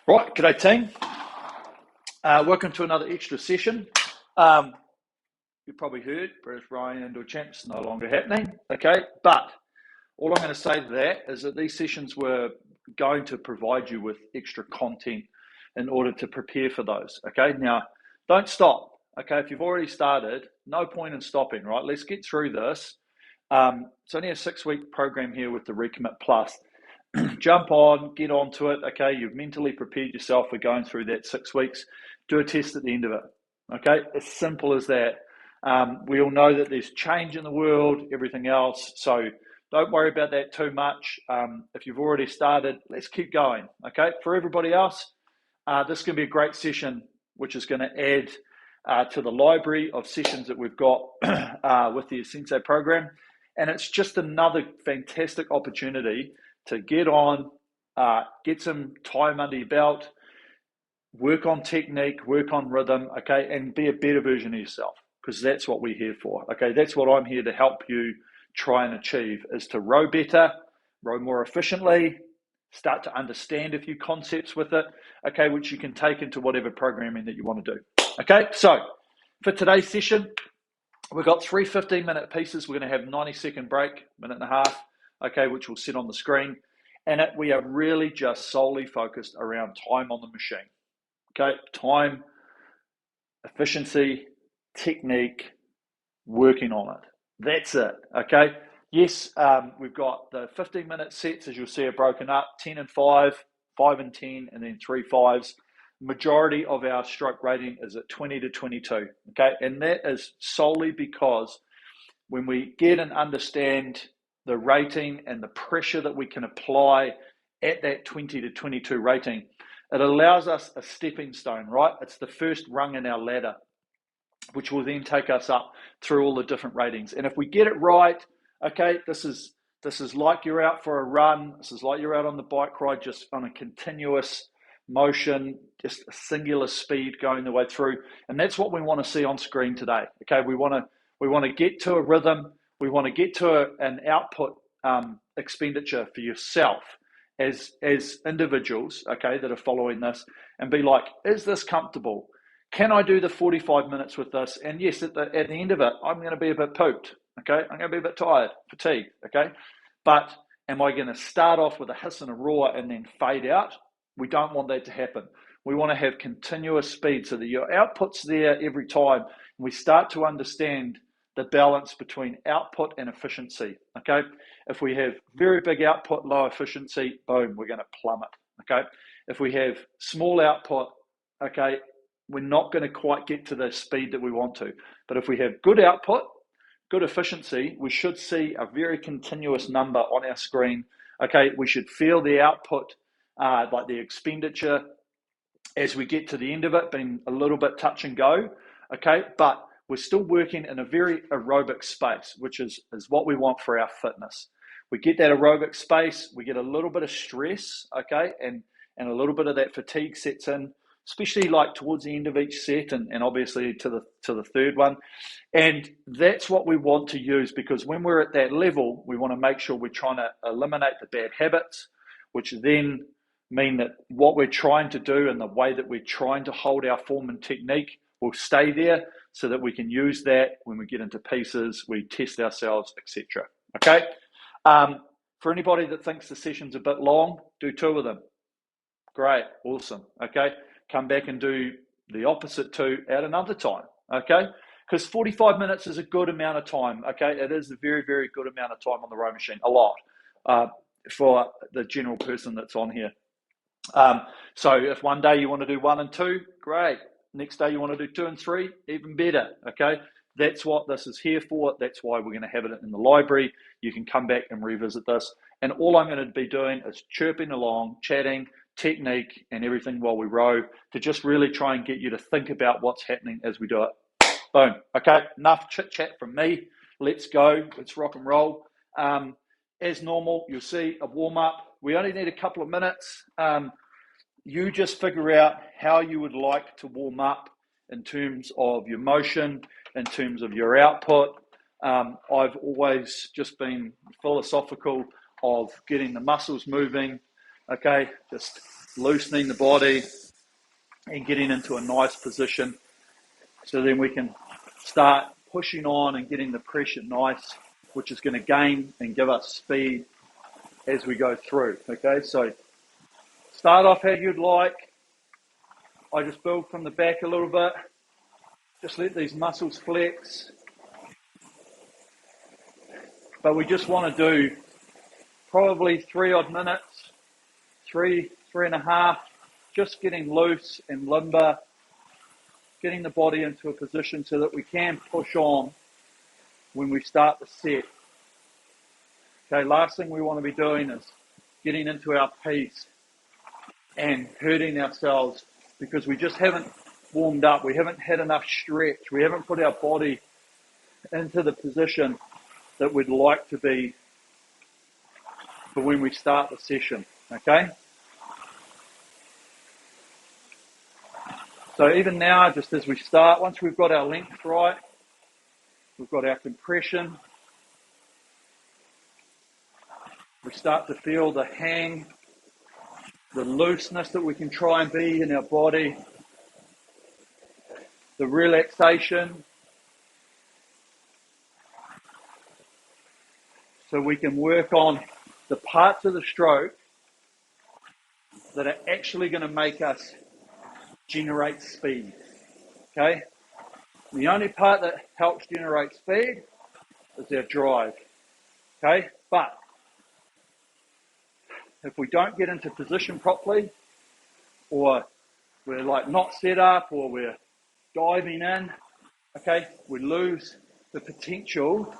Right, g'day team. Welcome to another extra session. You probably heard British Rowing Indoor Champs no longer happening, okay? But all I'm going to say to that is that these sessions were going to provide you with extra content in order to prepare for those, okay? Now, don't stop, okay? If you've already started, no point in stopping, right? Let's get through this. It's only a 6-week program here with the RECOMMIT Plus. Jump on, get onto it, okay? You've mentally prepared yourself for going through that 6 weeks. Do a test at the end of it, okay? As simple as that. We all know that there's change in the world, everything else, so don't worry about that too much. If you've already started, let's keep going, okay? For everybody else, this is going to be a great session, which is going to add to the library of sessions that we've got with the asensei program. And it's just another fantastic opportunity to get on, get some time under your belt, work on technique, work on rhythm, okay, and be a better version of yourself, because that's what we're here for, okay? That's what I'm here to help you try and achieve, is to row better, row more efficiently, start to understand a few concepts with it, okay, which you can take into whatever programming that you want to do, okay? So for today's session, we've got 3 15-minute pieces. We're going to have 90-second break, minute and a half, okay, which will sit on the screen. And we are really just solely focused around time on the machine, okay? Time, efficiency, technique, working on it. That's it, okay? Yes, we've got the 15-minute sets, as you'll see, are broken up, 10 and 5, 5 and 10, and then 3 5s. Majority of our stroke rating is at 20 to 22, okay? And that is solely because when we get and understand the rating and the pressure that we can apply at that 20 to 22 rating, it allows us a stepping stone, right? It's the first rung in our ladder, which will then take us up through all the different ratings. And if we get it right, okay, this is like you're out for a run. This is like you're out on the bike ride, just on a continuous motion, just a singular speed going the way through. And that's what we want to see on screen today, okay? We want to get to a rhythm. We want to get to an output expenditure for yourself as individuals, okay, that are following this, and be like, is this comfortable? Can I do the 45 minutes with this? And yes, at the end of it, I'm going to be a bit pooped, okay? I'm going to be a bit tired, fatigued, okay? But am I going to start off with a hiss and a roar and then fade out? We don't want that to happen. We want to have continuous speed so that your output's there every time. And we start to understand the balance between output and efficiency, okay? If we have very big output, low efficiency, boom, we're going to plummet, okay? If we have small output, okay, we're not going to quite get to the speed that we want to. But if we have good output, good efficiency, we should see a very continuous number on our screen, okay? We should feel the output, like the expenditure, as we get to the end of it, being a little bit touch and go, okay? But we're still working in a very aerobic space, which is what we want for our fitness. We get that aerobic space, we get a little bit of stress, okay, and a little bit of that fatigue sets in, especially like towards the end of each set, and obviously to the third one. And that's what we want to use, because when we're at that level, we want to make sure we're trying to eliminate the bad habits, which then mean that what we're trying to do and the way that we're trying to hold our form and technique will stay there, so that we can use that when we get into pieces, we test ourselves, etc. Okay? For anybody that thinks the session's a bit long, do 2 of them. Great, awesome, okay? Come back and do the opposite 2 at another time, okay? Because 45 minutes is a good amount of time, okay? It is a very, very good amount of time on the row machine, a lot, for the general person that's on here. So if one day you want to do 1 and 2, great. Next day you want to do 2 and 3, even better, okay? That's what this is here for. That's why we're going to have it in the library. You can come back and revisit this. And all I'm going to be doing is chirping along, chatting, technique, and everything while we row, to just really try and get you to think about what's happening as we do it. Boom. Okay, enough chit-chat from me. Let's go. Let's rock and roll. As normal, you'll see a warm-up. We only need a couple of minutes. You just figure out how you would like to warm up in terms of your motion, in terms of your output. I've always just been philosophical of getting the muscles moving, okay? Just loosening the body and getting into a nice position. So then we can start pushing on and getting the pressure nice, which is going to gain and give us speed as we go through. Okay, so start off how you'd like. I just build from the back a little bit. Just let these muscles flex. But we just want to do probably 3 odd minutes, 3.5, just getting loose and limber, getting the body into a position so that we can push on when we start the set. Okay, last thing we want to be doing is getting into our piece and hurting ourselves because we just haven't warmed up, we haven't had enough stretch, we haven't put our body into the position that we'd like to be for when we start the session, okay? So even now, just as we start, once we've got our length right, we've got our compression, we start to feel the hang, the looseness that we can try and be in our body, the relaxation, so we can work on the parts of the stroke that are actually going to make us generate speed, okay? The only part that helps generate speed is our drive, okay? But if we don't get into position properly, or we're like not set up, or we're diving in, okay, we lose the potential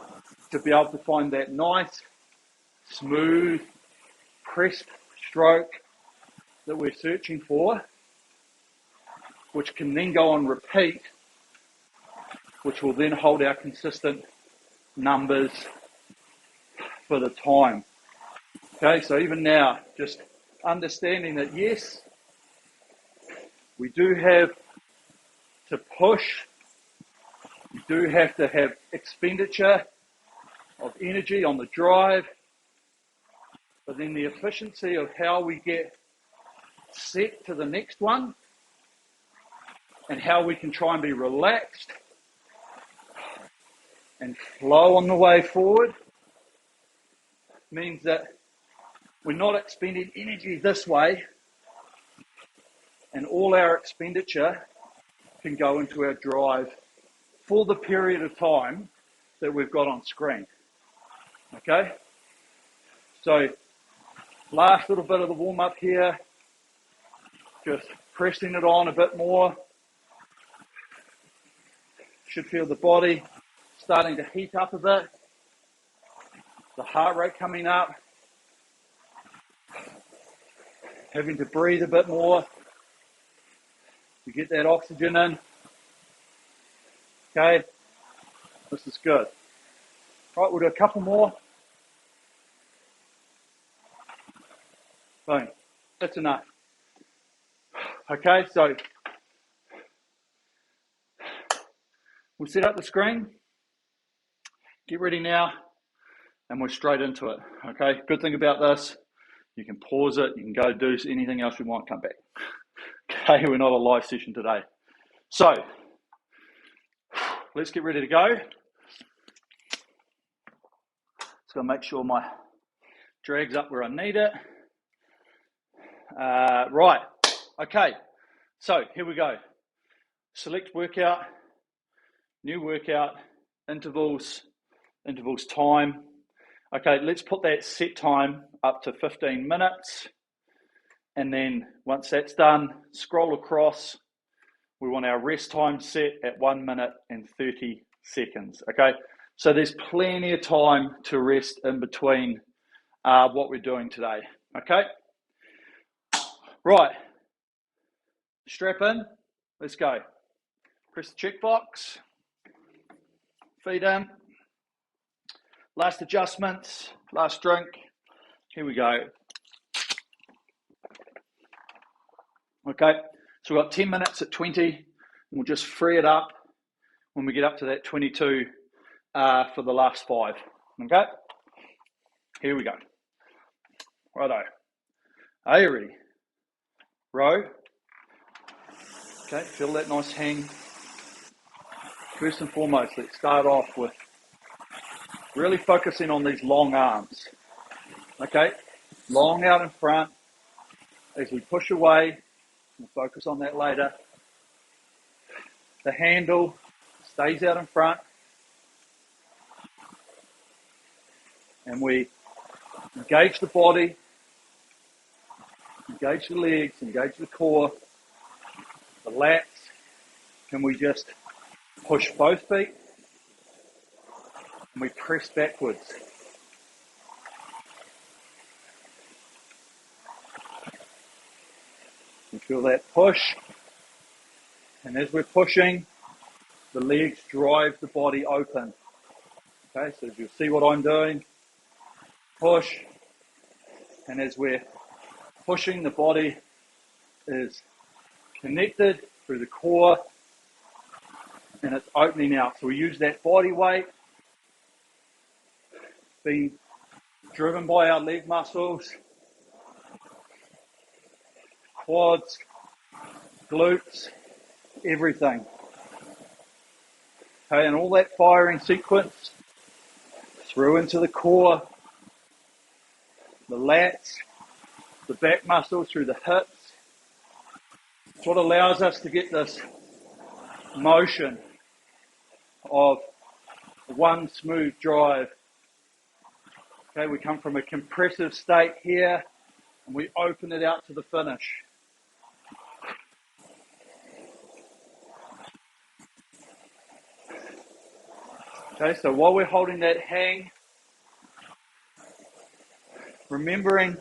to be able to find that nice, smooth, crisp stroke that we're searching for, which can then go on repeat, which will then hold our consistent numbers for the time. Okay, so even now, just understanding that yes, we do have to push, we do have to have expenditure of energy on the drive, but then the efficiency of how we get set to the next one and how we can try and be relaxed and flow on the way forward means that we're not expending energy this way, and all our expenditure can go into our drive for the period of time that we've got on screen. Okay? So, last little bit of the warm-up here, just pressing it on a bit more. Should feel the body starting to heat up a bit, the heart rate coming up, having to breathe a bit more to get that oxygen in. Okay, this is good. Right, we'll do a couple more. Boom, that's enough. Okay, so we'll set up the screen, get ready now, and we're straight into it. Okay, good thing about this, you can pause it, you can go do anything else you want, come back. Okay, we're not a live session today. So, let's get ready to go. Just gonna make sure my drag's up where I need it. Right, okay, so here we go. Select workout, new workout, intervals time. Okay, let's put that set time up to 15 minutes. And then once that's done, scroll across. We want our rest time set at 1 minute and 30 seconds, okay? So there's plenty of time to rest in between what we're doing today, okay? Right, strap in, let's go. Press the checkbox, feet in. Last adjustments, last drink. Here we go. Okay, so we've got 10 minutes at 20, and we'll just free it up when we get up to that 22 for the last 5. Okay, here we go. Righto. Are you ready? row. Okay, feel that nice hang. First and foremost, let's start off with really focusing on these long arms. Okay, long out in front. As we push away, we'll focus on that later. The handle stays out in front. And we engage the body, engage the legs, engage the core, the lats. Can we just push both feet? And we press backwards. You feel that push. And as we're pushing, the legs drive the body open. Okay, so as you'll see what I'm doing, push. And as we're pushing, the body is connected through the core and it's opening out. So we use that body weight being driven by our leg muscles, quads, glutes, everything. Okay, and all that firing sequence through into the core, the lats, the back muscles through the hips. It's what allows us to get this motion of one smooth drive. Okay, we come from a compressive state here and we open it out to the finish. Okay, so while we're holding that hang, remembering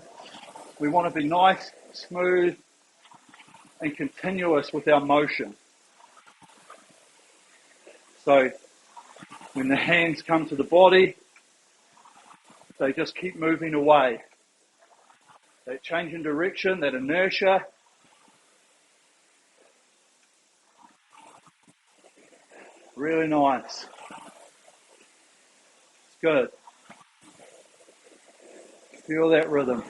we want to be nice, smooth, and continuous with our motion. So when the hands come to the body, they just keep moving away. That change in direction, that inertia. Really nice. It's good. Feel that rhythm.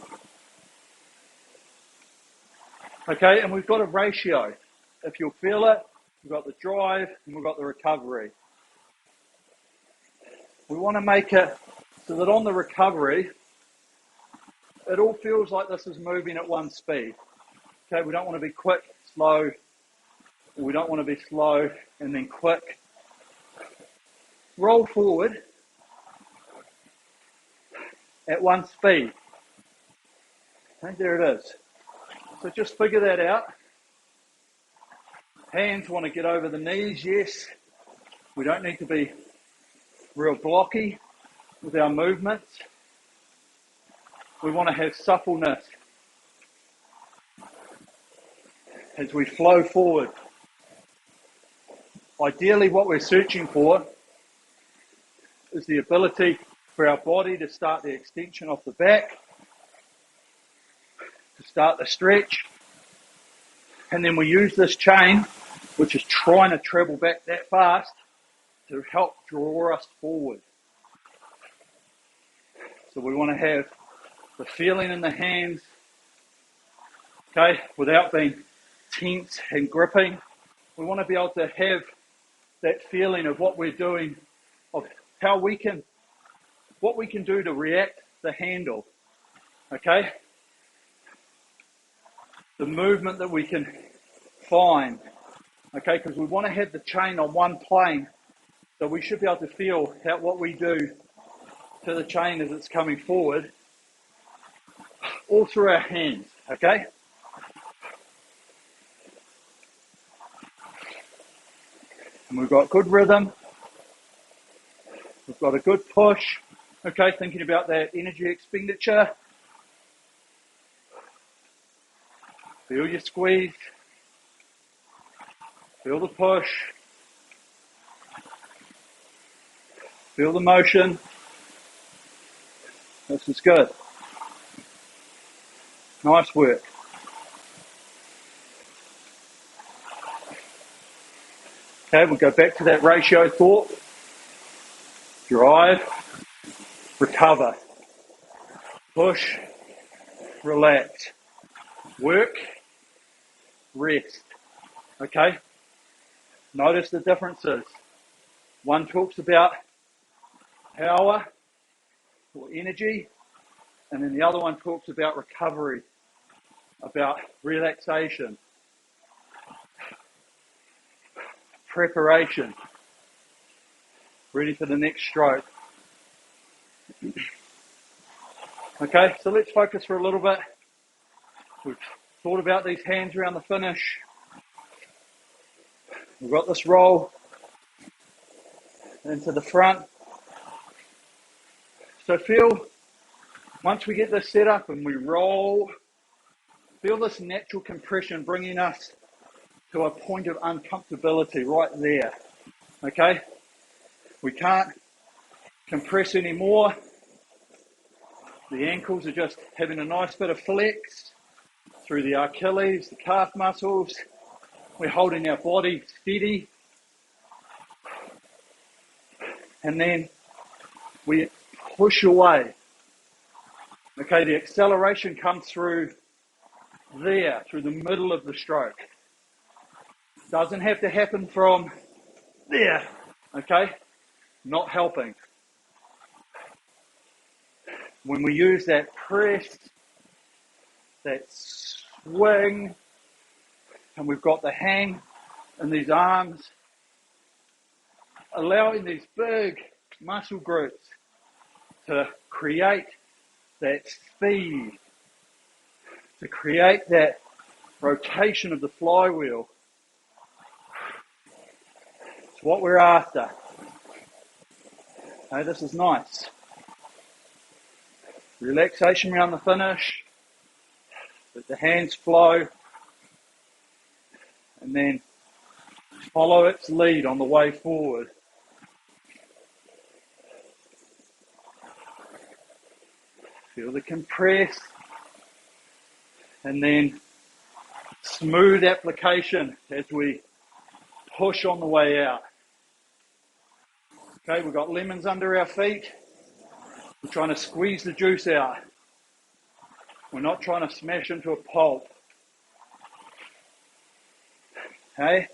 Okay, and we've got a ratio. If you'll feel it, we've got the drive and we've got the recovery. We want to make it so that on the recovery, it all feels like this is moving at one speed. Okay, we don't want to be quick, slow, or we don't want to be slow and then quick. Roll forward at one speed. Okay, there it is. So just figure that out. Hands want to get over the knees, yes. We don't need to be real blocky with our movements. We want to have suppleness as we flow forward. Ideally, what we're searching for is the ability for our body to start the extension off the back, to start the stretch, and then we use this chain, which is trying to travel back that fast, to help draw us forward. So we want to have the feeling in the hands, okay, without being tense and gripping. We want to be able to have that feeling of what we're doing, of how we can, what we can do to react the handle, okay? The movement that we can find, okay, because we want to have the chain on one plane, so we should be able to feel how what we do to the chain as it's coming forward, all through our hands, okay? And we've got good rhythm, we've got a good push, okay, thinking about that energy expenditure. Feel your squeeze, feel the push, feel the motion. This is good. Nice work. Okay, we'll go back to that ratio thought. Drive, recover, push, relax, work, rest. Okay? Notice the differences. One talks about power or energy, and then the other one talks about recovery, about relaxation, preparation, ready for the next stroke. Okay, so let's focus for a little bit. We've thought about these hands around the finish. We've got this roll into the front. So feel, once we get this set up and we roll, feel this natural compression bringing us to a point of uncomfortability right there. Okay? We can't compress anymore. The ankles are just having a nice bit of flex through the Achilles, the calf muscles. We're holding our body steady. And then we push away. Okay, the acceleration comes through there, through the middle of the stroke. Doesn't have to happen from there. Okay, not helping. When we use that press, that swing, and we've got the hang in these arms, allowing these big muscle groups to create that speed, to create that rotation of the flywheel. It's what we're after. Okay, this is nice. Relaxation around the finish. Let the hands flow. And then follow its lead on the way forward. Feel the compress. And then smooth application as we push on the way out. Okay, we've got lemons under our feet. We're trying to squeeze the juice out. We're not trying to smash into a pulp. Okay,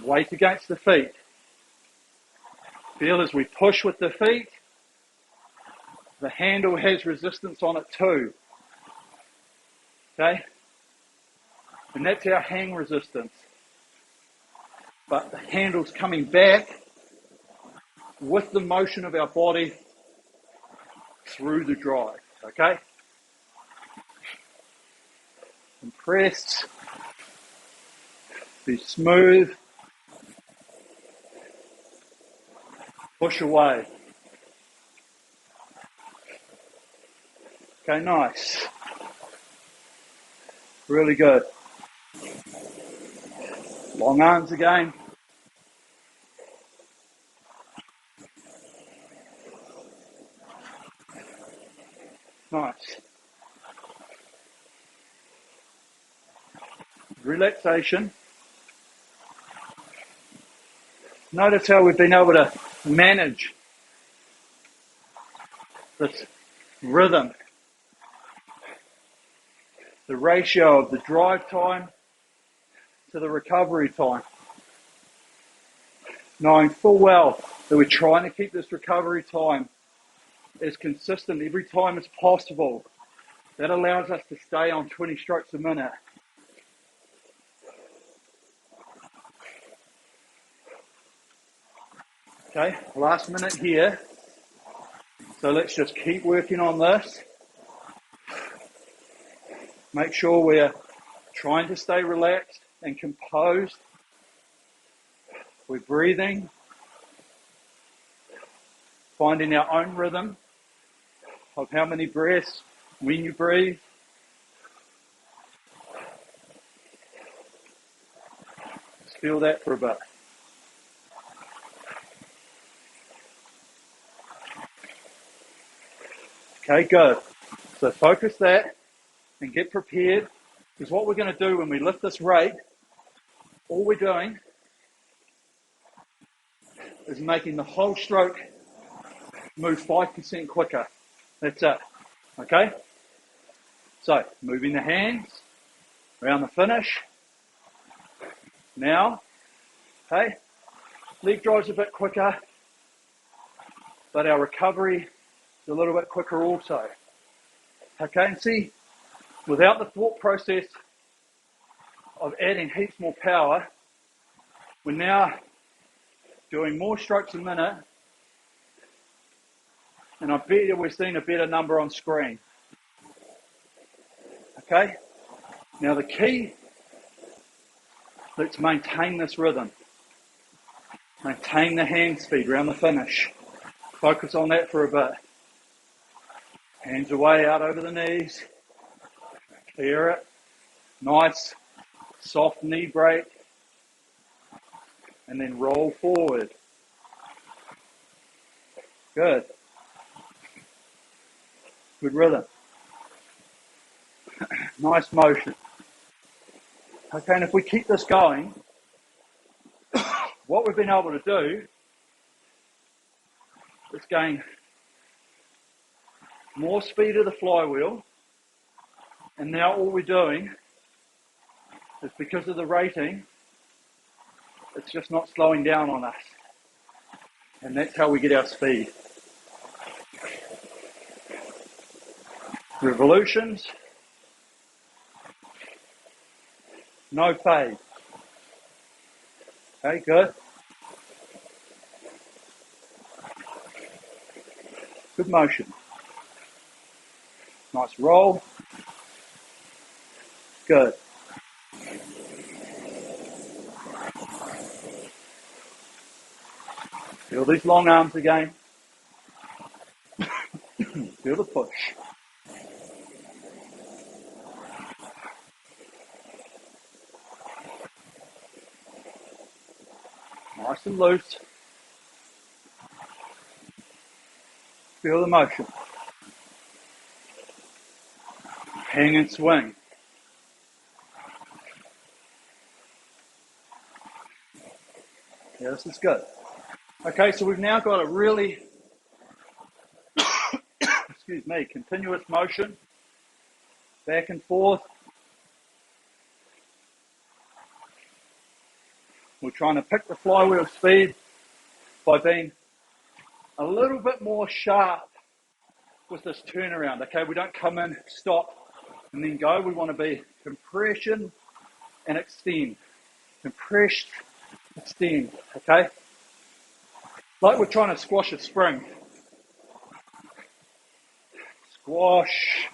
weight against the feet. Feel as we push with the feet, the handle has resistance on it too. Okay, and that's our hang resistance. But the handle's coming back with the motion of our body through the drive, okay? Compress, be smooth, push away. Okay, nice. Really good. Long arms again. Nice. Relaxation. Notice how we've been able to manage this rhythm. The ratio of the drive time to the recovery time. Knowing full well that we're trying to keep this recovery time as consistent every time as possible. That allows us to stay on 20 strokes a minute. Okay, last minute here. So let's just keep working on this. Make sure we're trying to stay relaxed and composed. We're breathing, finding our own rhythm of how many breaths, when you breathe. Just feel that for a bit. Okay, good. So focus that and get prepared, because what we're going to do when we lift this rate, all we're doing is making the whole stroke move 5% quicker. That's it. Okay? So, moving the hands around the finish, Now, okay, leg drive's a bit quicker, but our recovery is a little bit quicker also. Okay, and see, without the thought process of adding heaps more power, we're now doing more strokes a minute, and I bet you we're seeing a better number on screen. Okay, now the key, let's maintain this rhythm. Maintain the hand speed around the finish. Focus on that for a bit. Hands away out over the knees. Clear it. Nice, soft knee break. And then roll forward. Good. Good rhythm. Nice motion. Okay, and if we keep this going, what we've been able to do is gain more speed of the flywheel, and now all we're doing is, because of the rating, it's just not slowing down on us. And that's how we get our speed. Revolutions, no fade. Okay, good. Good motion. Nice roll. Good. Feel these long arms again. Feel the push. Nice and loose. Feel the motion. Hang and swing. Yeah, this is good. Okay, so we've now got a really, excuse me, continuous motion. Back and forth. We're trying to pick the flywheel speed by being a little bit more sharp with this turnaround. Okay, we don't come in, stop, and then go. We want to be compression and extend. Compress, extend, okay? Like we're trying to squash a spring. Squash,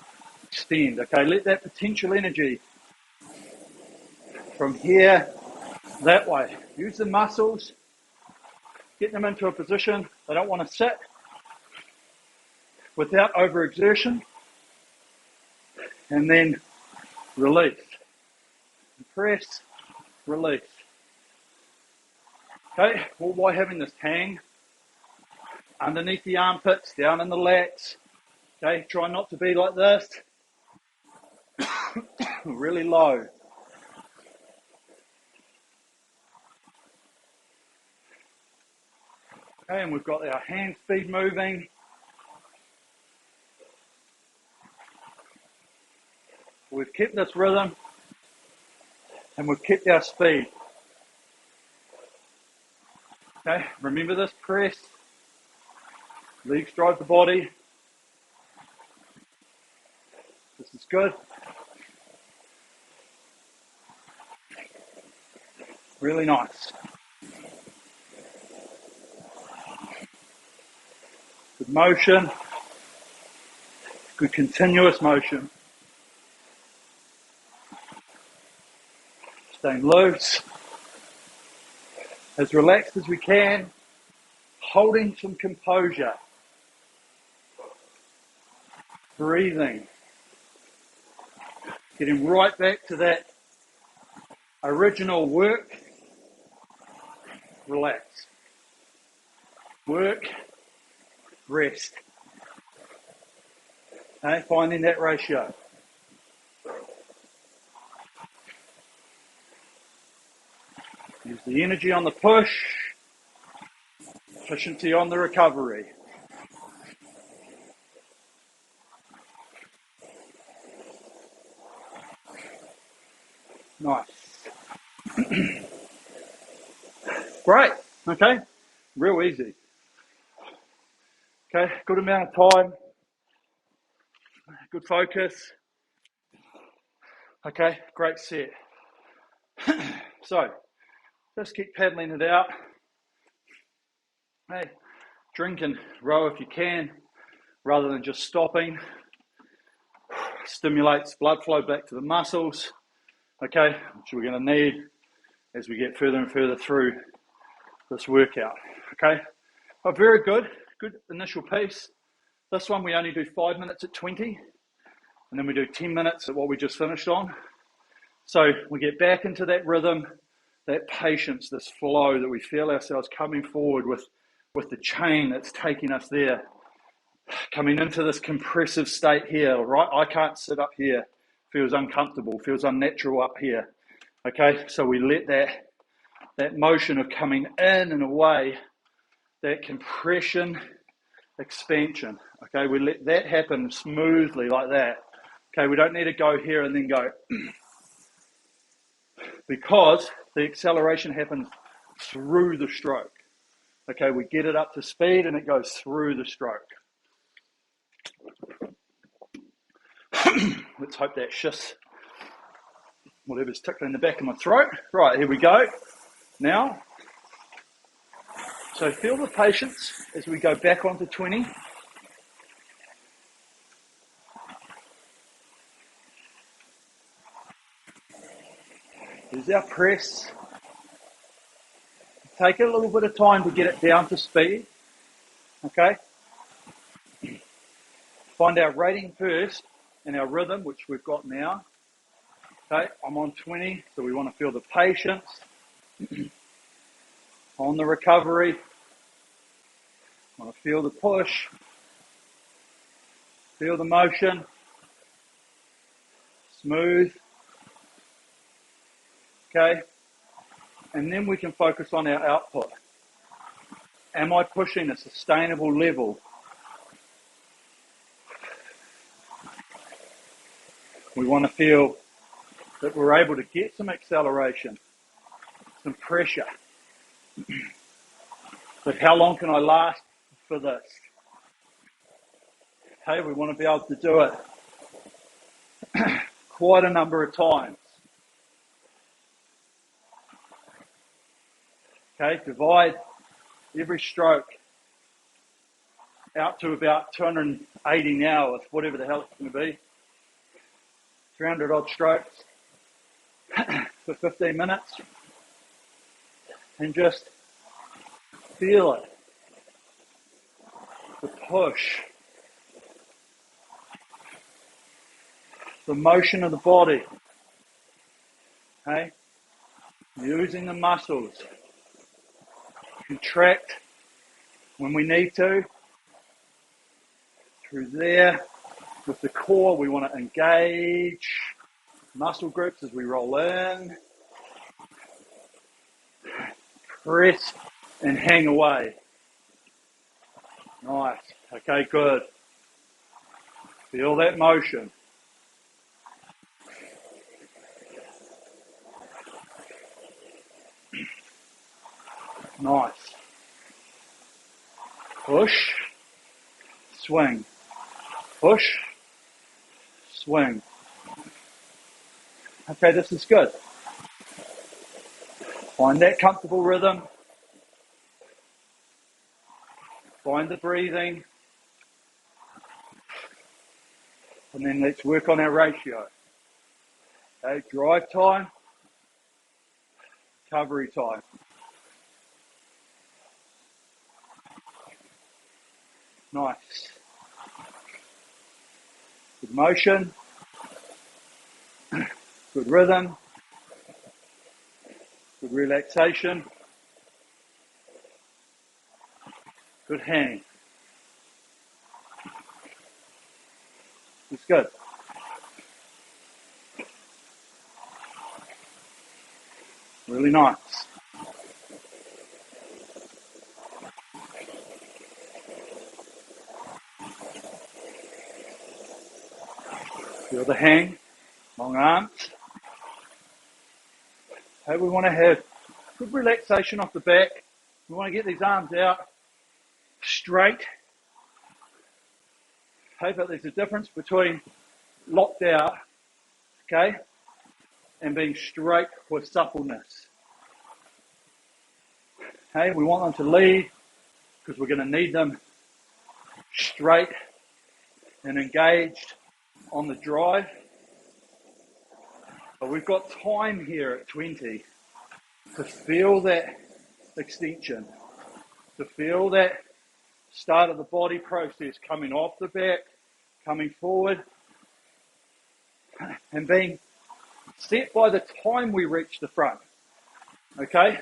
extend, okay? Let that potential energy from here that way. Use the muscles, get them into a position they don't want to sit without overexertion, and then release. Press, release. Okay, all by having this hang underneath the armpits, down in the lats. Okay, try not to be like this. Really low. Okay, and we've got our hand speed moving. We've kept this rhythm and we've kept our speed. Okay, remember this press. Legs drive the body. This is good. Really nice. Good motion. Good continuous motion. Staying loose. As relaxed as we can. Holding some composure. Breathing. Getting right back to that original work. Relax. Work. Rest. Okay, finding that ratio. Use the energy on the push, efficiency on the recovery. Nice. Great, okay, real easy. Okay, good amount of time, good focus. Okay, great set. So, just keep paddling it out. Hey, drink and row if you can, rather than just stopping. Stimulates blood flow back to the muscles, okay, which we're going to need as we get further and further through this workout, okay. Oh, very good initial piece. This one we only do 5 minutes at 20, and then we do 10 minutes at what we just finished on. So we get back into that rhythm, that patience, this flow that we feel ourselves coming forward with the chain that's taking us there. Coming into this compressive state here, right? I can't sit up here. Feels uncomfortable, feels unnatural up here. Okay, so we let that motion of coming in and away, that compression, expansion. Okay, we let that happen smoothly like that. Okay, we don't need to go here and then go because the acceleration happens through the stroke. Okay, we get it up to speed and it goes through the stroke. Let's hope that shifts whatever's tickling the back of my throat. Right, here we go. Now, so feel the patience as we go back onto 20. Here's our press. Take a little bit of time to get it down to speed. Okay. Find our rating first and our rhythm, which we've got now. Okay, I'm on 20, so we want to feel the patience on the recovery. I want to feel the push, feel the motion, smooth. Okay, and then we can focus on our output. Am I pushing a sustainable level? We want to feel that we're able to get some acceleration, some pressure. But how long can I last for this? Okay, we want to be able to do it quite a number of times. Okay, divide every stroke out to about 280 now, with whatever the hell it's going to be. 300 odd strokes for 15 minutes. And just feel it. The push. The motion of the body. Okay? Using the muscles. Contract when we need to. Through there. With the core, we want to engage muscle groups as we roll in. Press and hang away. Nice. Okay, good. Feel that motion. Nice. Push. Swing. Push. Swing. Okay, this is good. Find that comfortable rhythm. Find the breathing. And then let's work on our ratio. Okay, drive time. Recovery time. Nice. Good motion. Good rhythm. Good relaxation. Good hang. It's good. Really nice. Feel the hang, long arms. Okay, we want to have Good relaxation off the back. We want to get these arms out straight. Okay, but there's a difference between locked out, okay, and being straight with suppleness. Okay, we want them to lead because we're going to need them straight and engaged on the drive. But we've got time here at 20 to feel that extension, to feel that start of the body process coming off the back, coming forward, and being set by the time we reach the front. Okay?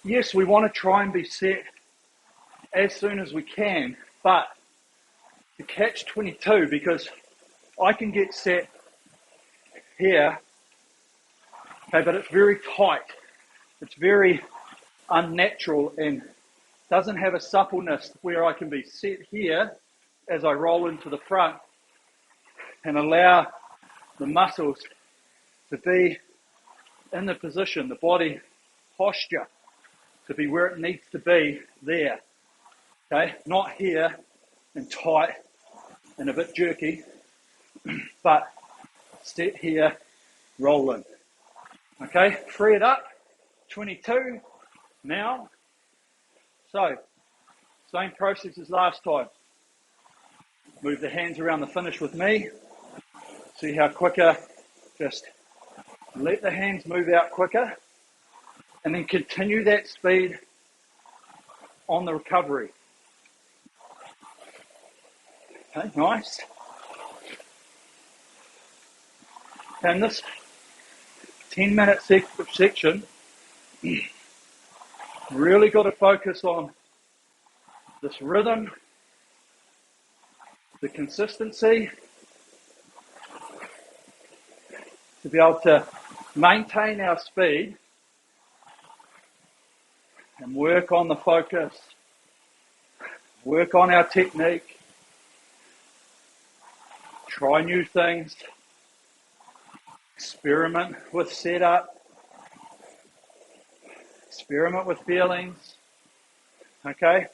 Yes, we want to try and be set as soon as we can, but the catch-22, because I can get set here, okay, but it's very tight. It's very unnatural and doesn't have a suppleness where I can be set here as I roll into the front and allow the muscles to be in the position, the body posture to be where it needs to be there. Okay, not here and tight and a bit jerky, but set here, rolling. Okay, free it up, 22 now. So, same process as last time. Move the hands around the finish with me. See how quicker, just let the hands move out quicker and then continue that speed on the recovery. Okay, nice. And this 10-minute section, really got to focus on this rhythm, the consistency, to be able to maintain our speed and work on the focus, work on our technique, try new things, experiment with setup, experiment with feelings, okay?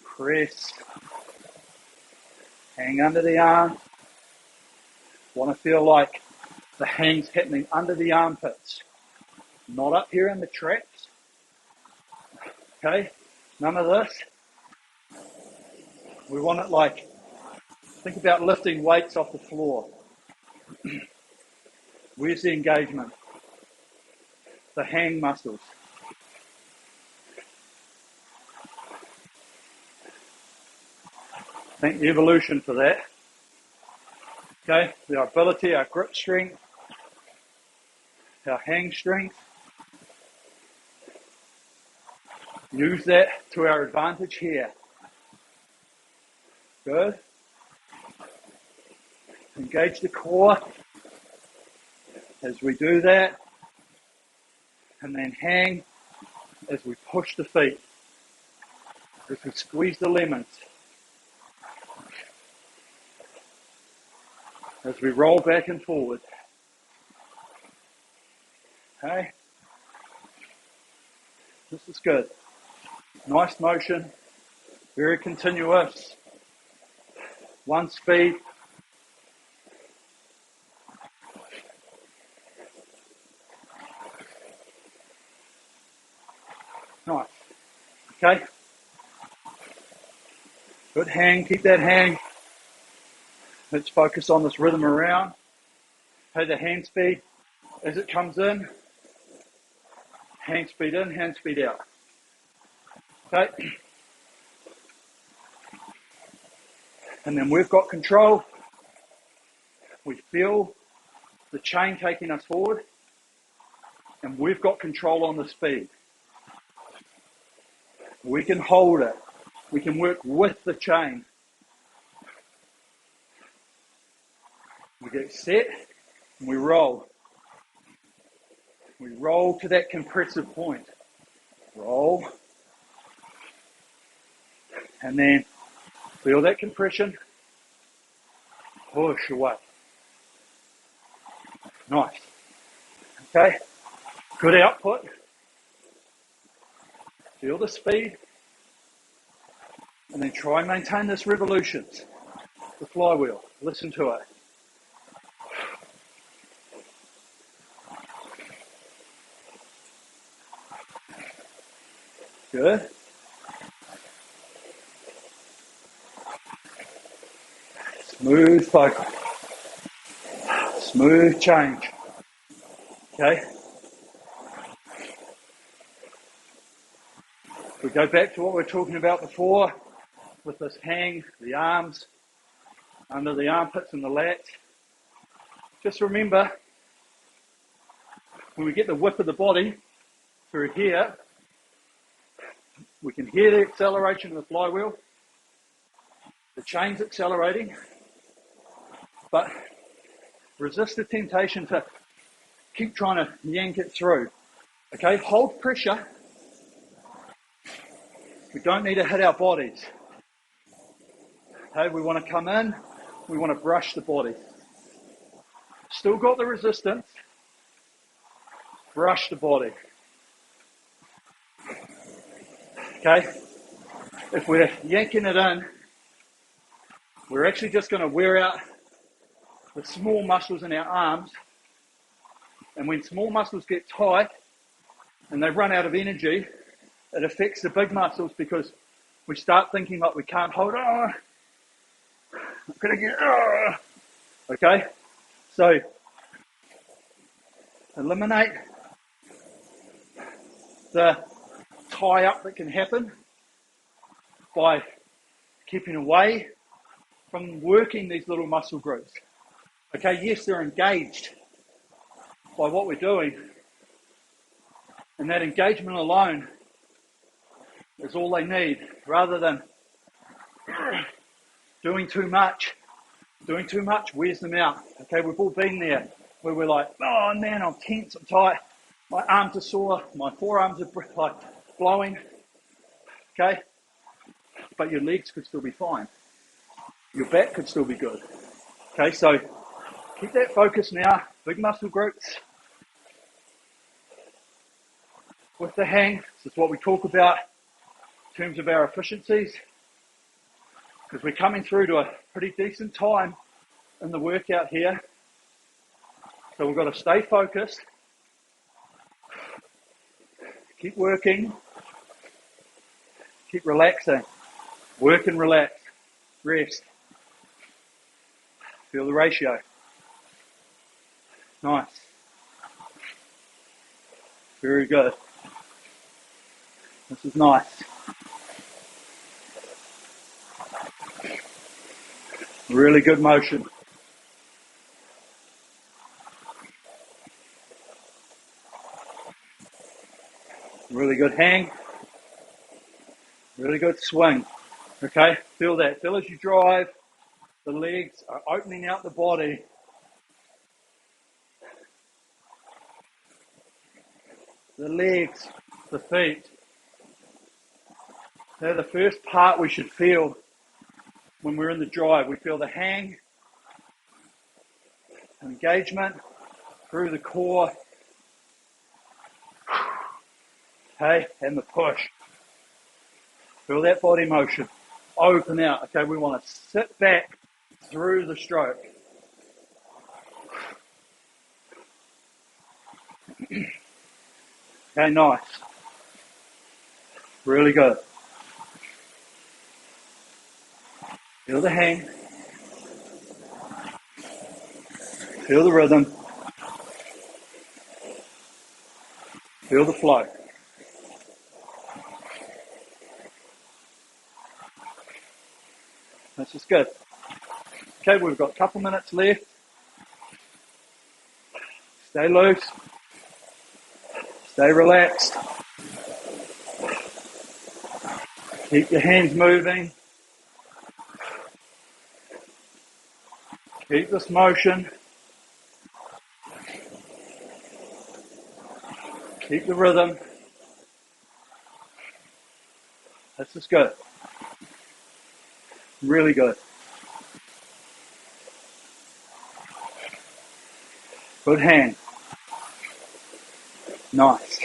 Press, hang under the arm. Want to feel like the hang's happening under the armpits, not up here in the traps, okay? None of this. We want it like, think about lifting weights off the floor. Where's the engagement? The hang muscles. Thank the evolution for that. Okay, our ability, our grip strength, our hang strength. Use that to our advantage here. Good. Engage the core as we do that. And then hang as we push the feet. As we squeeze the lemons. As we roll back and forward. Okay. This is good. Nice motion. Very continuous. One speed. Nice. Okay. Good hang. Keep that hang. Let's focus on this rhythm around. Okay, the hand speed as it comes in. Hand speed in, hand speed out. Okay. And then we've got control. We feel the chain taking us forward. And we've got control on the speed. We can hold it. We can work with the chain. We get set and we roll. We roll to that compressive point. Roll. And then feel that compression. push away. Nice. Okay, good output. Feel the speed. And then try and maintain this revolutions. The flywheel, listen to it. Good. Smooth focus. Smooth change. Okay. We go back to what we were talking about before with this hang, the arms, under the armpits and the lats. Just remember, when we get the whip of the body through here, we can hear the acceleration of the flywheel. The chain's accelerating, but resist the temptation to keep trying to yank it through. Okay, hold pressure. We don't need to hit our bodies. Okay, we want to come in, we want to brush the body. Still got the resistance, brush the body. Okay, if we're yanking it in, we're actually just going to wear out the small muscles in our arms. And when small muscles get tight and they run out of energy, it affects the big muscles because we start thinking like we can't hold on. I'm gonna get, okay? So eliminate the tie up that can happen by keeping away from working these little muscle groups. Okay, yes, they're engaged by what we're doing, and that engagement alone is all they need, rather than doing too much. Doing too much wears them out. Okay, we've all been there where we're like, oh man, I'm tense, I'm tight, my arms are sore, my forearms are like blowing. Okay, but your legs could still be fine. Your back could still be good. Okay, so keep that focus now. Big muscle groups with the hang. This is what we talk about in terms of our efficiencies, because we're coming through to a pretty decent time in the workout here. So we've got to stay focused, keep working, keep relaxing, work and relax, rest. Feel the ratio. Nice. Very good. This is nice. Really good motion. Really good hang. Really good swing. Okay, feel that. Feel as you drive, the legs are opening out the body. The legs, the feet. They're the first part we should feel when we're in the drive. We feel the hang, engagement through the core. Okay, and the push. Feel that body motion. Open out. Okay, we want to sit back through the stroke. Okay, nice. Really good. Feel the hang. Feel the rhythm. Feel the flow. This is good. Okay, we've got a couple minutes left. Stay loose. Stay relaxed. Keep your hands moving. Keep this motion. Keep the rhythm. This is good. Really good. Good hang. Nice.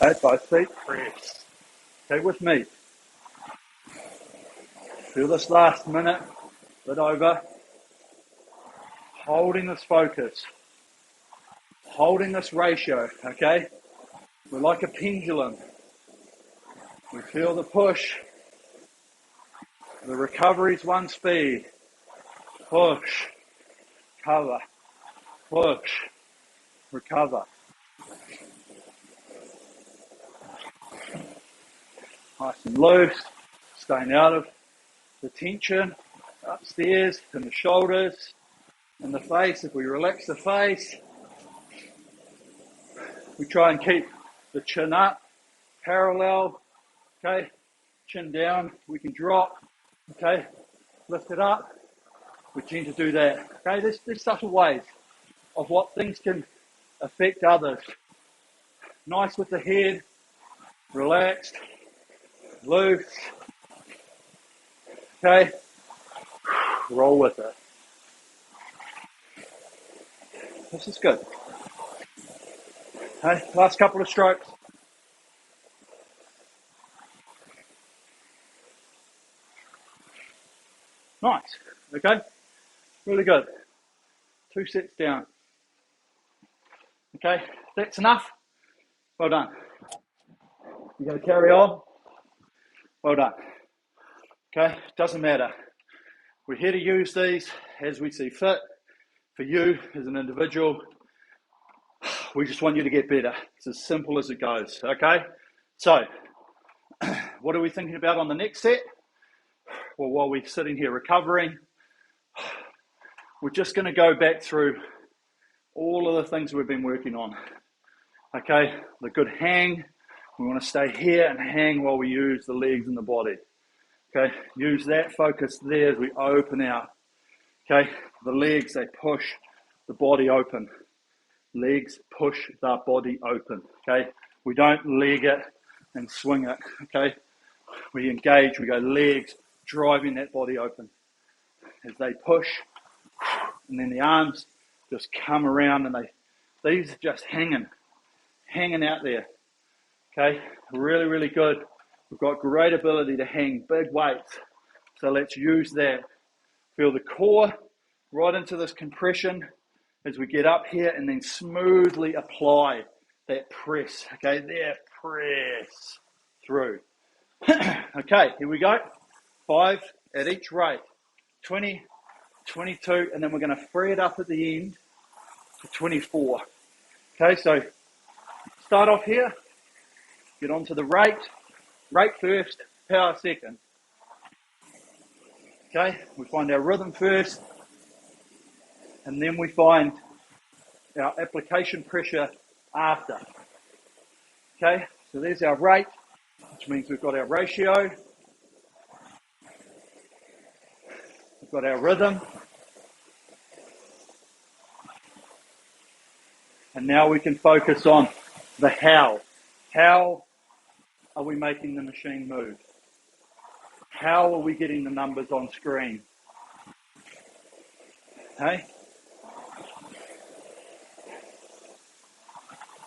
Okay, both feet, press. Okay, with me. Feel this last minute, bit over. Holding this focus. Holding this ratio, okay? We're like a pendulum. We feel the push. The recovery's one speed. Push, cover, push, recover. Nice and loose, staying out of the tension, upstairs, in the shoulders, in the face. If we relax the face, we try and keep the chin up, parallel, okay? Chin down, we can drop, okay? Lift it up, we tend to do that, okay? There's subtle ways of what things can affect others. Nice with the head, relaxed, loose, okay? Roll with it. This is good. Okay, last couple of strokes. Nice, okay? Really good. 2 sets down. Okay, that's enough. Well done. You're going to carry on. Well done. Okay, doesn't matter. We're here to use these as we see fit. For you as an individual, we just want you to get better. It's as simple as it goes, okay? So, what are we thinking about on the next set? Well, while we're sitting here recovering, we're just going to go back through all of the things we've been working on. Okay, the good hang. We want to stay here and hang while we use the legs and the body. Okay, use that focus there as we open out. Okay, the legs, they push the body open. Legs push the body open. Okay, we don't leg it and swing it. Okay, we engage, we go legs, driving that body open. As they push, and then the arms just come around and these are just hanging out there. Okay, really, really good. We've got great ability to hang big weights. So let's use that. Feel the core right into this compression as we get up here and then smoothly apply that press. Okay, there, press through. Okay, here we go. 5 at each rate. 20, 22, and then we're going to free it up at the end to 24. Okay, so start off here. Get onto the rate. Rate first, power second. Okay, we find our rhythm first, and then we find our application pressure after. Okay, so there's our rate, which means we've got our ratio, we've got our rhythm, and now we can focus on the how. How are we making the machine move? How are we getting the numbers on screen? Okay?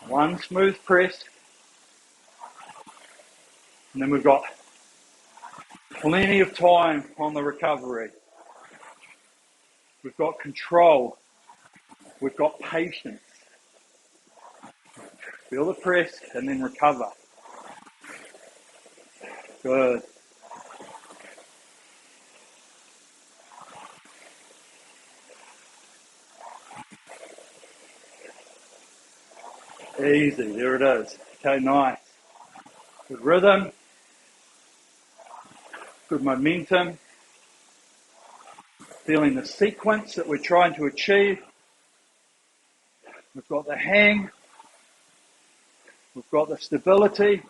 One smooth press, and then we've got plenty of time on the recovery. We've got control. We've got patience. Feel the press and then recover. Good. Easy, there it is. Okay, nice. Good rhythm. Good momentum. Feeling the sequence that we're trying to achieve. We've got the hang. We've got the stability.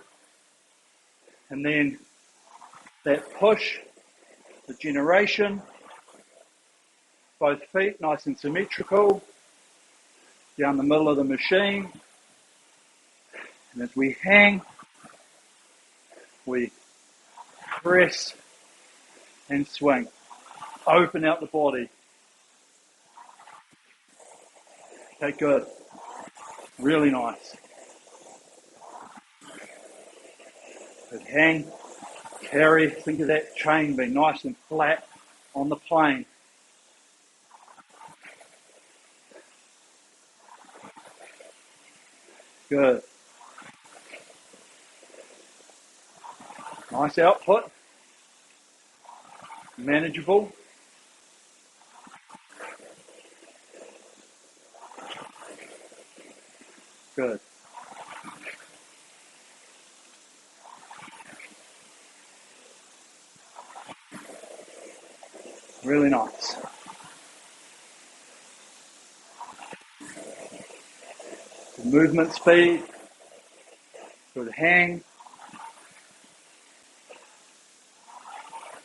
And then that push, the generation. Both feet nice and symmetrical. Down the middle of the machine. And as we hang, we press and swing. Open out the body. Okay, good. Really nice. Good. Hang, carry, think of that chain being nice and flat on the plane. Good. Nice output. Manageable. Good. Really nice. Good movement speed. Good hang.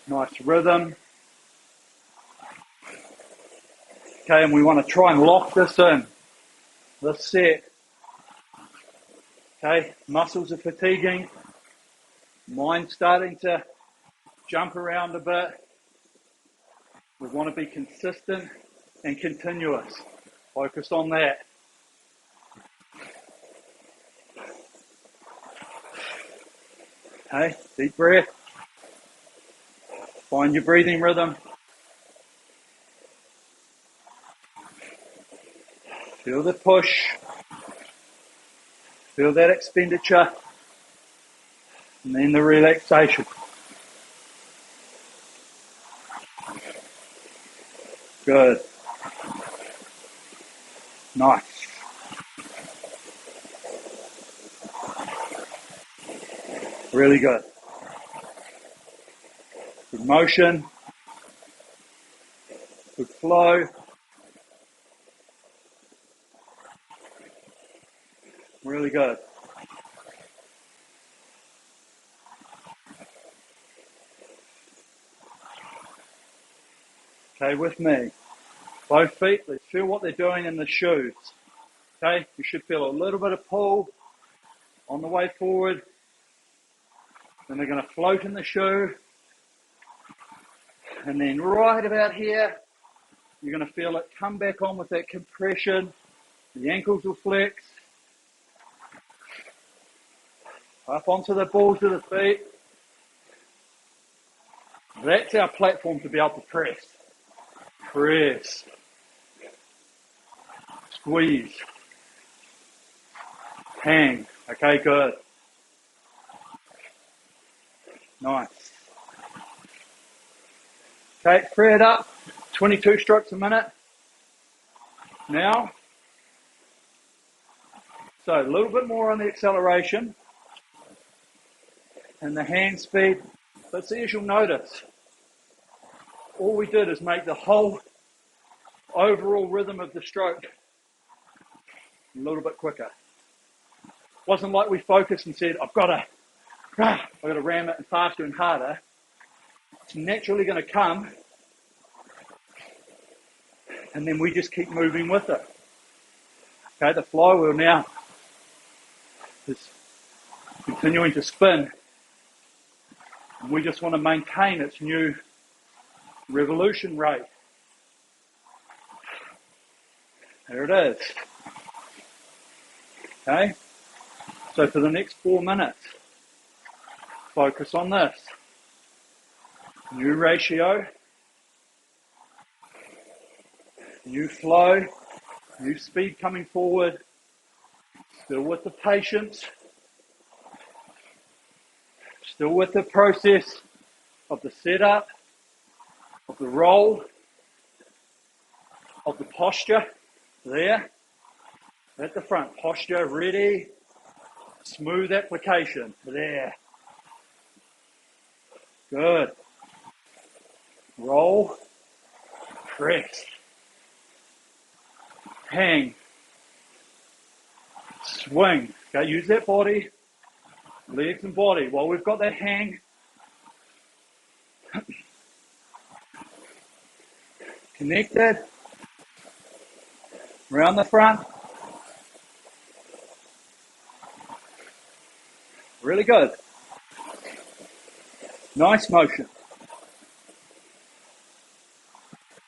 Nice rhythm. Okay, and we want to try and lock this in. This set. Okay, muscles are fatiguing. Mind's starting to jump around a bit. We want to be consistent and continuous. Focus on that. Okay, deep breath. Find your breathing rhythm. Feel the push. Feel that expenditure. And then the relaxation. Good. Nice. Really good. Good motion. Good flow. Really good. Okay, with me. Both feet, let's feel what they're doing in the shoes. Okay, you should feel a little bit of pull on the way forward. Then they're going to float in the shoe. And then right about here, you're going to feel it come back on with that compression. The ankles will flex. Up onto the balls of the feet. That's our platform to be able to press. Press. Squeeze. Hang. Okay, good. Nice. Okay, free it up. 22 strokes a minute. Now, so a little bit more on the acceleration and the hand speed. But see, as you'll notice, all we did is make the whole overall rhythm of the stroke a little bit quicker. Wasn't like we focused and said, I've got to ram it faster and harder. It's naturally going to come, and then we just keep moving with it. Okay, the flywheel now is continuing to spin, and we just want to maintain its new revolution rate. There it is. Okay, so for the next 4 minutes, focus on this. New ratio, new flow, new speed coming forward, still with the patience, still with the process of the setup, of the roll, of the posture, there, at the front, posture ready, smooth application, there. Good. Roll, press, hang, swing. Okay, use that body, legs and body. While we've got that hang, connected, around the front. Really good. Nice motion.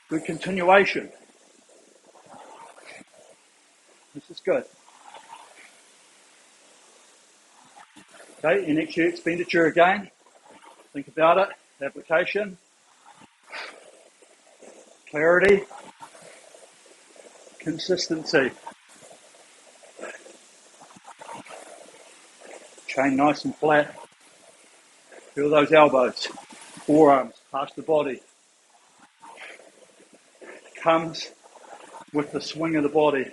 Good continuation. This is good. Okay, energy expenditure again. Think about it. Application. Clarity. Consistency. Chain nice and flat. Feel those elbows. Forearms past the body. Comes with the swing of the body.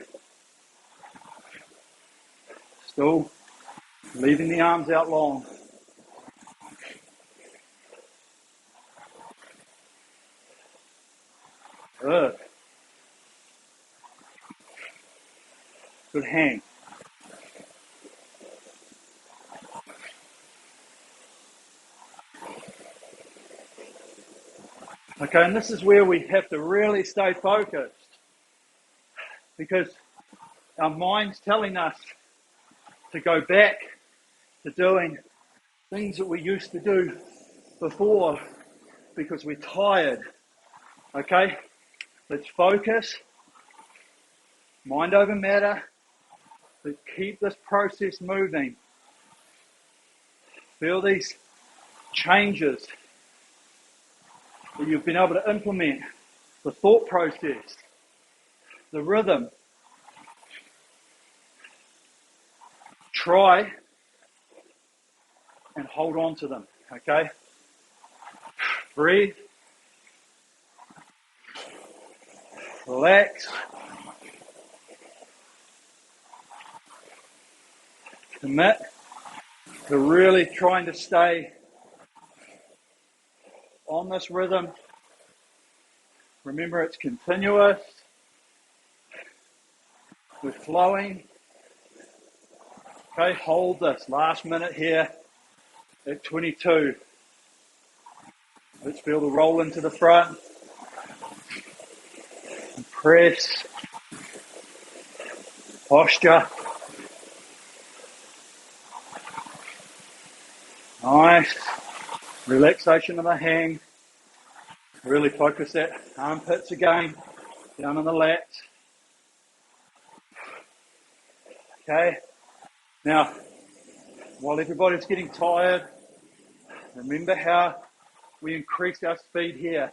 Still leaving the arms out long. Good. Good hang. Okay, and this is where we have to really stay focused, because our mind's telling us to go back to doing things that we used to do before because we're tired. Okay, let's focus, mind over matter. Let's keep this process moving. Feel these changes that you've been able to implement, the thought process, the rhythm. Try and hold on to them, okay? Breathe. Relax. Commit to really trying to stay on this rhythm. Remember, it's continuous. We're flowing. Okay, hold this. Last minute here at 22. Let's feel the roll into the front. And press. Posture. Nice. Relaxation of the hang. Really focus that armpits again. Down on the lats. Okay. Now, while everybody's getting tired, remember how we increase our speed here.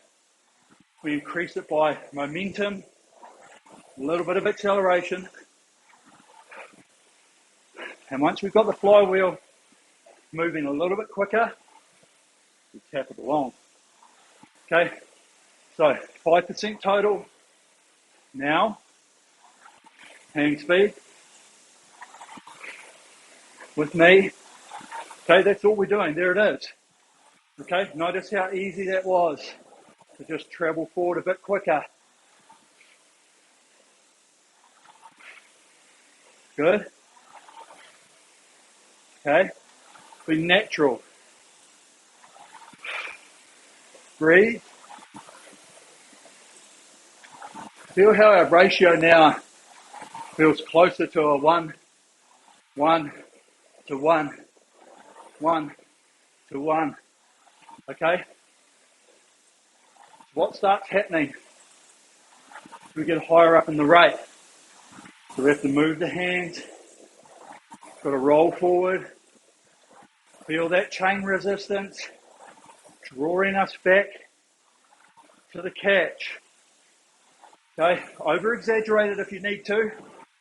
We increase it by momentum, a little bit of acceleration. And once we've got the flywheel moving a little bit quicker, we tap it along. Okay, so 5% total. Now, hang speed with me. Okay, that's all we're doing. There it is. Okay, notice how easy that was to just travel forward a bit quicker. Good. Okay, be natural. Breathe. Feel how our ratio now feels closer to a 1 to 1, 1 to 1. Okay? What starts happening? We get higher up in the rate. So we have to move the hands. Got to roll forward. Feel that chain resistance, drawing us back to the catch. Okay? Over exaggerate it if you need to.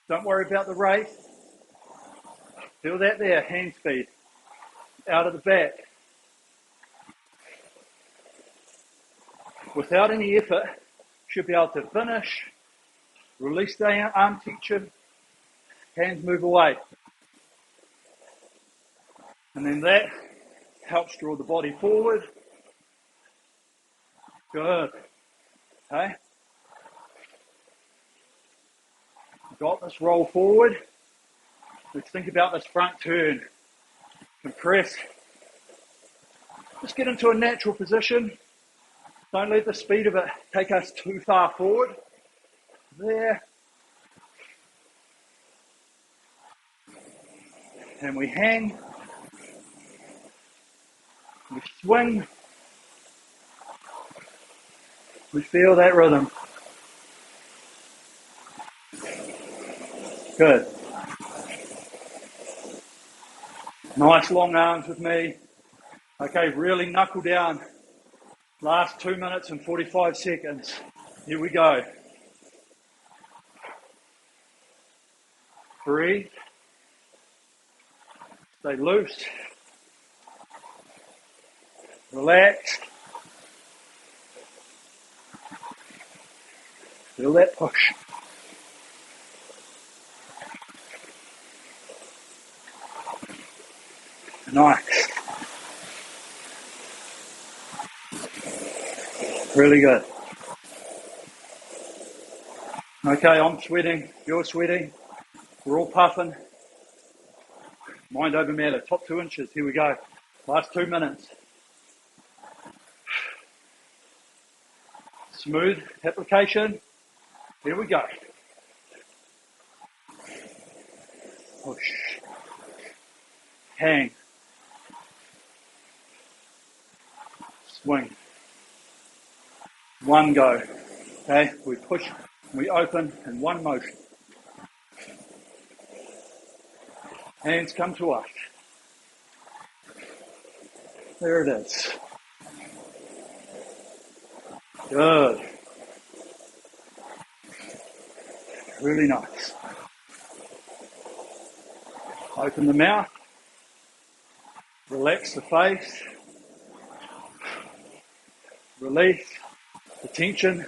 Don't worry about the rate. Feel that there, hand speed. Out of the back. Without any effort, should be able to finish, release the arm tension, hands move away. And then that helps draw the body forward. Good. Okay. Got this roll forward. Let's think about this front turn. Compress. Just get into a natural position. Don't let the speed of it take us too far forward. There. And we hang. We swing. We feel that rhythm. Good. Nice long arms with me. Okay, really knuckle down. Last 2 minutes and 45 seconds. Here we go. Breathe. Stay loose. Relax. Feel that push. Nice. Really good. Okay, I'm sweating. You're sweating. We're all puffing. Mind over matter. Top 2 inches. Here we go. Last 2 minutes. Smooth application. Here we go. Push. Hang. Swing. One go. Okay, we push, we open in one motion. Hands come to us. There it is. Good. Really nice. Open the mouth. Relax the face. Release the tension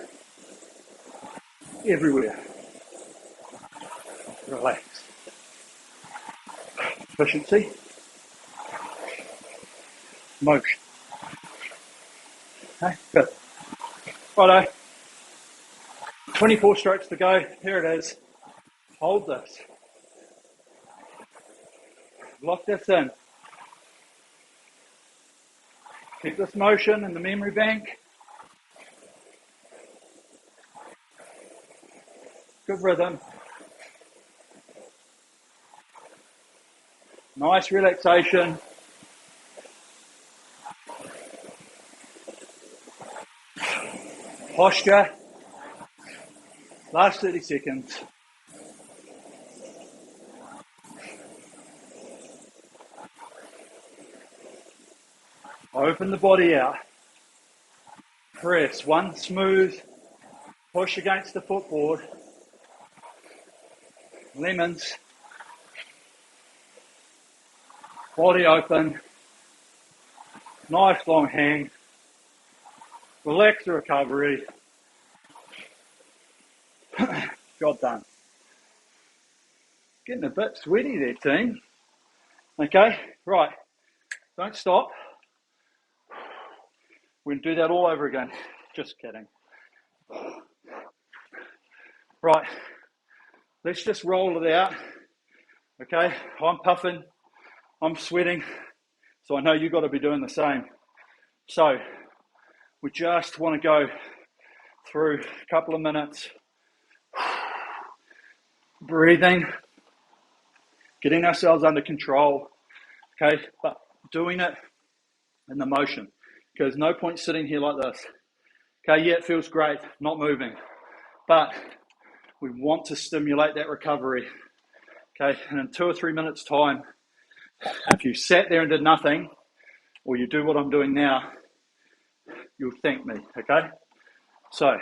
everywhere. Relax. Efficiency. Motion. Okay, good. Righto. 24 strokes to go. Here it is. Hold this. Lock this in. Keep this motion in the memory bank. Good rhythm. Nice relaxation. Posture. Last 30 seconds. Open the body out. Press one smooth. Push against the footboard. Lemons. Body open. Nice long hang. Relax the recovery. Job done. Getting a bit sweaty there, team. Okay, right. Don't stop. We're going to do that all over again. Just kidding. Right. Let's just roll it out. Okay, I'm puffing. I'm sweating. So I know you've got to be doing the same. So we just want to go through a couple of minutes. Breathing. Getting ourselves under control. Okay, but doing it in the motion. Because no point sitting here like this. Okay, yeah, it feels great, not moving. But we want to stimulate that recovery. Okay, and in 2 or 3 minutes time, if you sat there and did nothing, or you do what I'm doing now, you'll thank me, okay? So,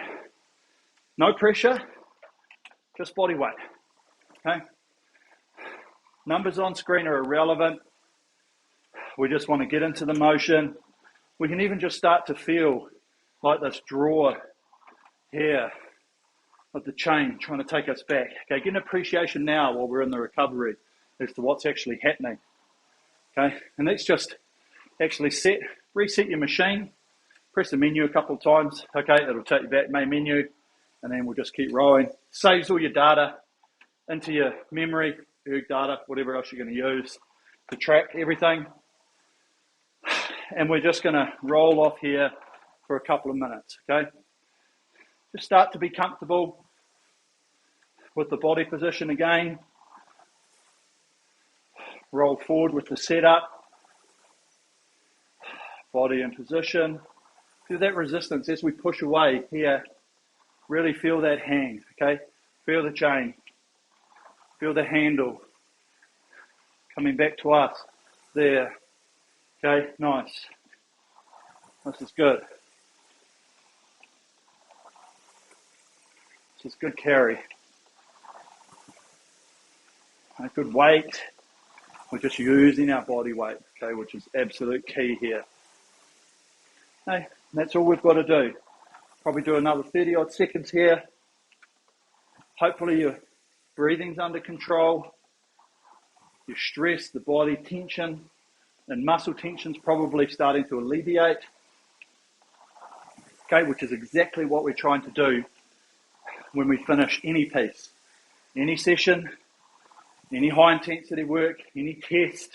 no pressure, just body weight, okay? Numbers on screen are irrelevant. We just want to get into the motion. We can even just start to feel like this draw here of the chain trying to take us back. Okay, get an appreciation now while we're in the recovery as to what's actually happening. Okay, and let's just actually reset your machine, press the menu a couple of times. Okay, it'll take you back main menu, and then we'll just keep rolling. Saves all your data into your memory, your data, whatever else you're going to use to track everything. And we're just going to roll off here for a couple of minutes, okay? Just start to be comfortable with the body position again. Roll forward with the setup. Body in position. Feel that resistance as we push away here. Really feel that hang, okay? Feel the chain. Feel the handle coming back to us. There. Okay, nice. This is good. This is good carry. A good weight. We're just using our body weight, okay, which is absolute key here. Okay, that's all we've got to do. Probably do another 30 odd seconds here. Hopefully your breathing's under control. Your stress, the body tension, and muscle tension's probably starting to alleviate. Okay, which is exactly what we're trying to do when we finish any piece, any session, any high intensity work, any test.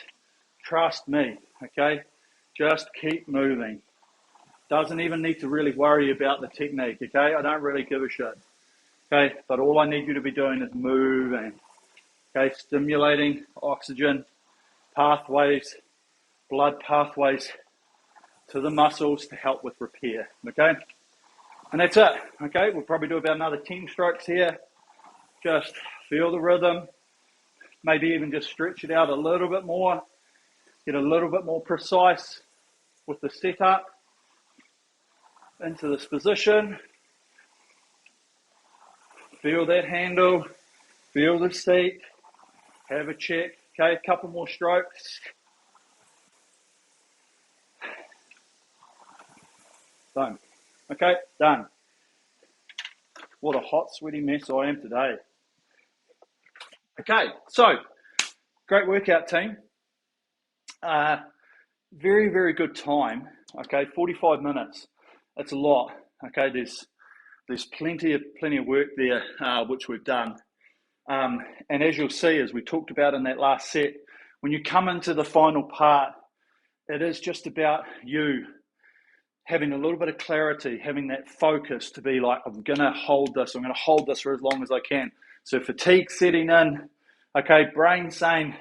Trust me, okay? Just keep moving. Doesn't even need to really worry about the technique, okay? I don't really give a shit, okay? But all I need you to be doing is moving, okay? Stimulating oxygen pathways, blood pathways to the muscles to help with repair, okay? And that's it, okay? We'll probably do about another 10 strokes here. Just feel the rhythm. Maybe even just stretch it out a little bit more. Get a little bit more precise with the setup. Into this position. Feel that handle. Feel the seat. Have a check. Okay, a couple more strokes. Done. Okay, done. What a hot, sweaty mess I am today. Okay, so great workout, team. Very, very good time. Okay, 45 minutes. That's a lot. Okay, there's plenty of work there which we've done. And as you'll see, as we talked about in that last set, when you come into the final part, it is just about you having a little bit of clarity, having that focus to be like, I'm going to hold this. I'm going to hold this for as long as I can. So fatigue setting in, okay, brain saying,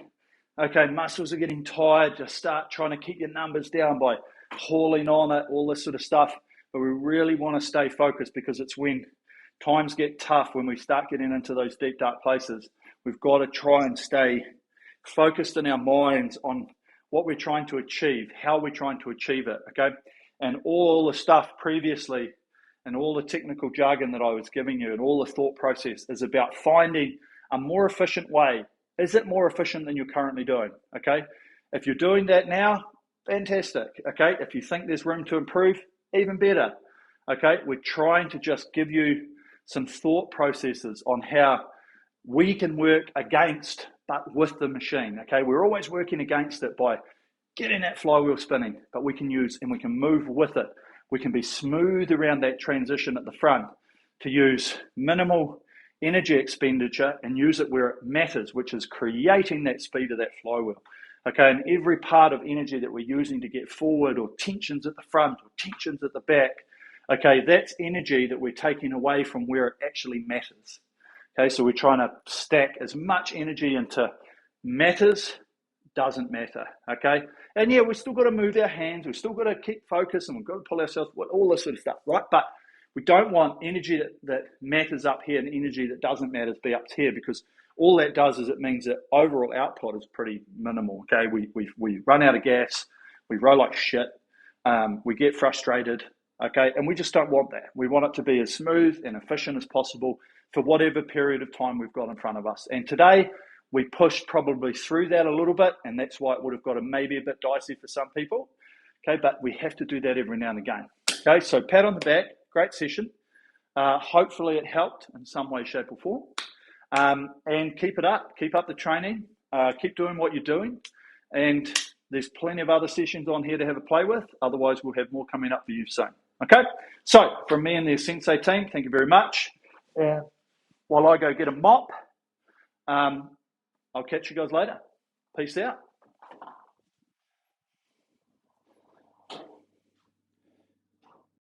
okay, muscles are getting tired. Just start trying to keep your numbers down by hauling on it, all this sort of stuff. But we really want to stay focused because it's when times get tough, when we start getting into those deep, dark places, we've got to try and stay focused in our minds on what we're trying to achieve, how we're trying to achieve it, okay? And all the stuff previously and all the technical jargon that I was giving you and all the thought process is about finding a more efficient way. Is it more efficient than you're currently doing, okay? If you're doing that now, fantastic, okay? If you think there's room to improve, even better, okay? We're trying to just give you some thought processes on how we can work against, but with the machine, okay? We're always working against it by getting that flywheel spinning, but we can use and we can move with it. We can be smooth around that transition at the front to use minimal energy expenditure and use it where it matters, which is creating that speed of that flywheel. Okay, and every part of energy that we're using to get forward, or tensions at the front or tensions at the back, okay, that's energy that we're taking away from where it actually matters. Okay, so we're trying to stack as much energy into matters, doesn't matter, okay? And yeah, we've still got to move our hands, we've still got to keep focus, and we've got to pull ourselves, all this sort of stuff, right? But we don't want energy that matters up here and energy that doesn't matter to be up here, because all that does is it means that overall output is pretty minimal, okay? We run out of gas, we roll like shit, we get frustrated, okay? And we just don't want that. We want it to be as smooth and efficient as possible for whatever period of time we've got in front of us. And today, we pushed probably through that a little bit, and that's why it would have got maybe a bit dicey for some people, okay? But we have to do that every now and again, okay? So pat on the back, great session. Hopefully it helped in some way, shape or form. And keep it up, keep up the training, keep doing what you're doing. And there's plenty of other sessions on here to have a play with. Otherwise, we'll have more coming up for you soon, okay? So from me and the Asensei team, thank you very much. While I go get a mop, I'll catch you guys later. Peace out.